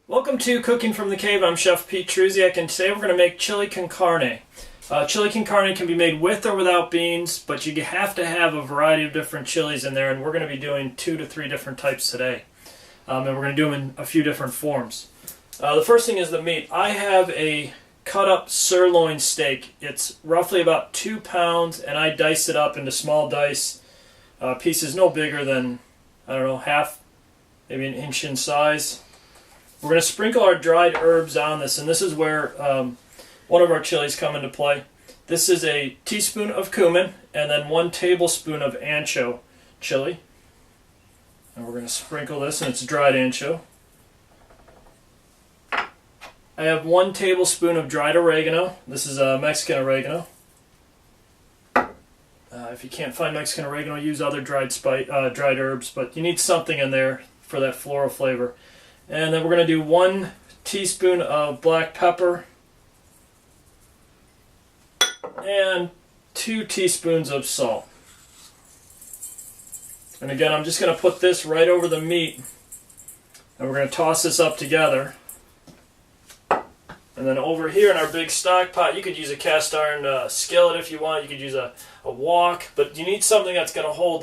Welcome to Cooking from the Cave. I'm Chef Pete Truziak, and today we're going to make chili con carne. Chili con carne can be made with or without beans, but you have to have a variety of different chilies in there, and we're going to be doing 2 to 3 different types today. And we're going to do them in a few different forms. The first thing is the meat. I have a cut up sirloin steak. It's roughly about 2 pounds, and I dice it up into small dice pieces no bigger than, I don't know, half, maybe an inch in size. We're going to sprinkle our dried herbs on this, and this is where one of our chilies come into play. This is a teaspoon of cumin and then 1 tablespoon of ancho chili. And we're going to sprinkle this, and it's dried ancho. I have 1 tablespoon of dried oregano. This is Mexican oregano. If you can't find Mexican oregano, use other dried herbs, but you need something in there for that floral flavor. And then we're going to do 1 teaspoon of black pepper and 2 teaspoons of salt. And again, I'm just going to put this right over the meat, and we're going to toss this up together. And then over here in our big stock pot, you could use a cast iron skillet if you want. You could use a wok, but you need something that's going to hold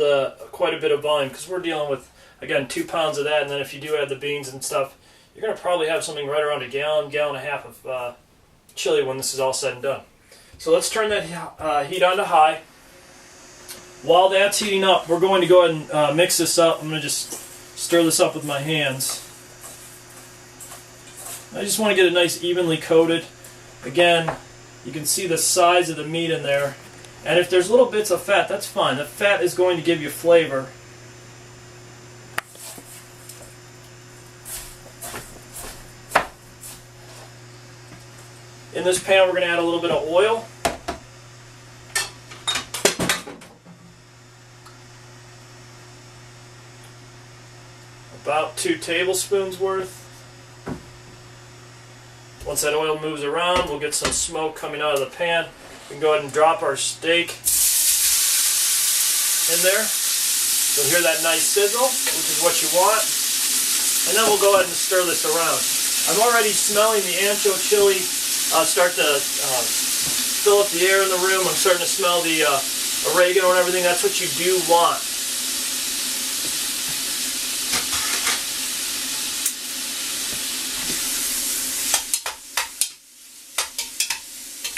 quite a bit of volume, because we're dealing with, again, 2 pounds of that, and then if you do add the beans and stuff, you're going to probably have something right around a gallon and a half of chili when this is all said and done. So let's turn that heat on to high. While that's heating up, we're going to go ahead and mix this up. I'm going to just stir this up with my hands. I just want to get it nice evenly coated. Again, you can see the size of the meat in there. And if there's little bits of fat, that's fine. The fat is going to give you flavor. In this pan, we're going to add a little bit of oil. About 2 tablespoons worth. Once that oil moves around, we'll get some smoke coming out of the pan. We can go ahead and drop our steak in there. You'll hear that nice sizzle, which is what you want. And then we'll go ahead and stir this around. I'm already smelling the ancho chili start to fill up the air in the room. I'm starting to smell the oregano and everything. That's what you do want.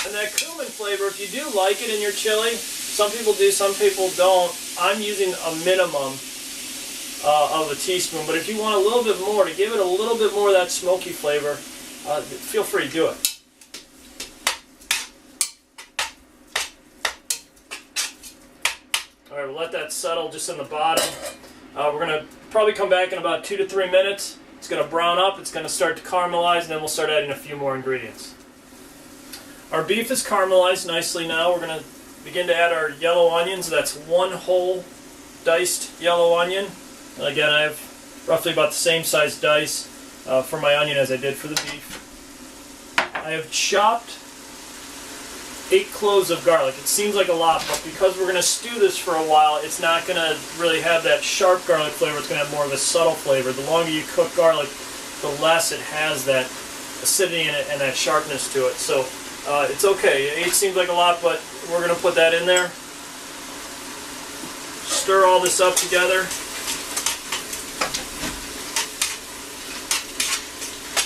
And that cumin flavor, if you do like it in your chili, some people do, some people don't. I'm using a minimum of a teaspoon, but if you want a little bit more, to give it a little bit more of that smoky flavor, feel free to do it. Alright, we'll let that settle just in the bottom. We're going to probably come back in about 2 to 3 minutes. It's going to brown up, it's going to start to caramelize, and then we'll start adding a few more ingredients. Our beef is caramelized nicely now. We're going to begin to add our yellow onions. That's 1 whole diced yellow onion. And again, I have roughly about the same size dice for my onion as I did for the beef. I have chopped 8 cloves of garlic. It seems like a lot, but because we're going to stew this for a while, it's not going to really have that sharp garlic flavor. It's going to have more of a subtle flavor. The longer you cook garlic, the less it has that acidity in it and that sharpness to it. So it's okay. 8 seems like a lot, but we're going to put that in there. Stir all this up together.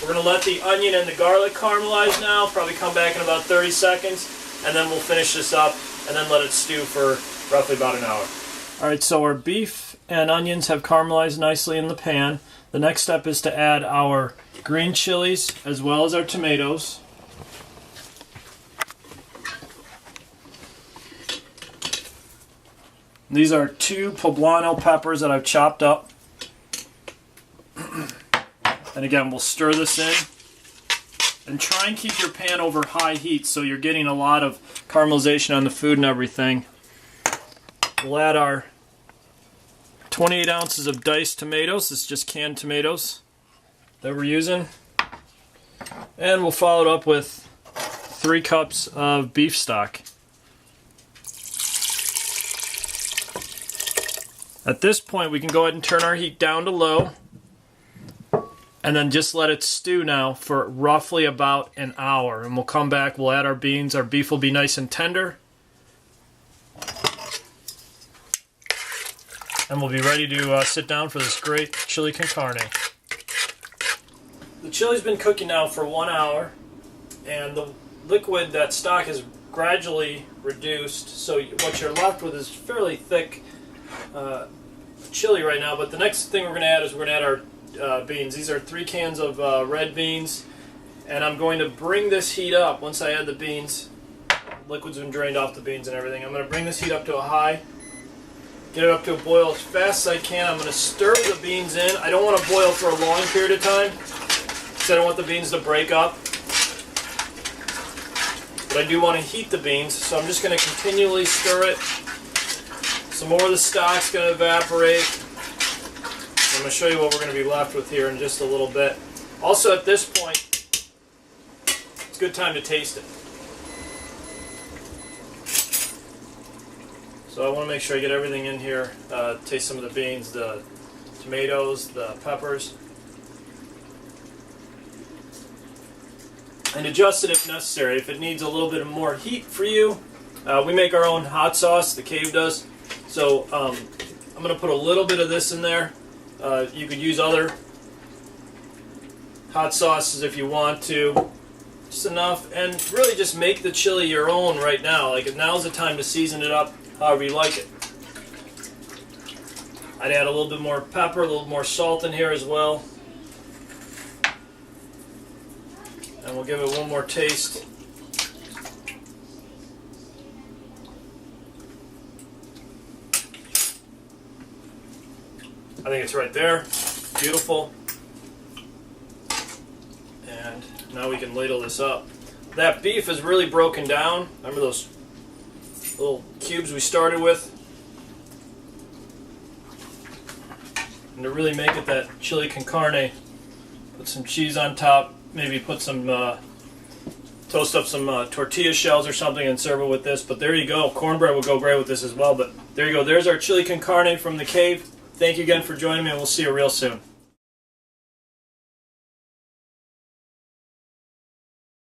We're going to let the onion and the garlic caramelize now, probably come back in about 30 seconds, and then we'll finish this up and then let it stew for roughly about an hour. Alright, so our beef and onions have caramelized nicely in the pan. The next step is to add our green chilies as well as our tomatoes. These are 2 poblano peppers that I've chopped up. And again, we'll stir this in. And try and keep your pan over high heat so you're getting a lot of caramelization on the food and everything. We'll add our 28 ounces of diced tomatoes. This is just canned tomatoes that we're using. And we'll follow it up with 3 cups of beef stock. At this point, we can go ahead and turn our heat down to low. And then just let it stew now for roughly about an hour. And we'll come back, we'll add our beans. Our beef will be nice and tender. And we'll be ready to sit down for this great chili con carne. The chili's been cooking now for 1 hour. And the liquid, that stock, is gradually reduced. So what you're left with is fairly thick chili right now. But the next thing we're going to add is we're going to add our beans. These are 3 cans of red beans, and I'm going to bring this heat up once I add the beans. Liquid's been drained off the beans and everything. I'm going to bring this heat up to a high, get it up to a boil as fast as I can. I'm going to stir the beans in. I don't want to boil for a long period of time because I don't want the beans to break up, but I do want to heat the beans, so I'm just going to continually stir it. Some more of the stock's going to evaporate. I'm going to show you what we're going to be left with here in just a little bit. Also, at this point, it's a good time to taste it. So I want to make sure I get everything in here. Taste some of the beans, the tomatoes, the peppers. And adjust it if necessary. If it needs a little bit more heat for you, we make our own hot sauce, the Cave does. So I'm going to put a little bit of this in there. You could use other hot sauces if you want to, just enough, and really just make the chili your own right now. Like, now's the time to season it up however you like it. I'd add a little bit more pepper, a little more salt in here as well, and we'll give it one more taste. I think it's right there. Beautiful. And now we can ladle this up. That beef is really broken down. Remember those little cubes we started with? And to really make it that chili con carne, put some cheese on top, maybe put some, toast up some tortilla shells or something and serve it with this. But there you go. Cornbread will go great with this as well. But there you go. There's our chili con carne from the Cave. Thank you again for joining me, and we'll see you real soon.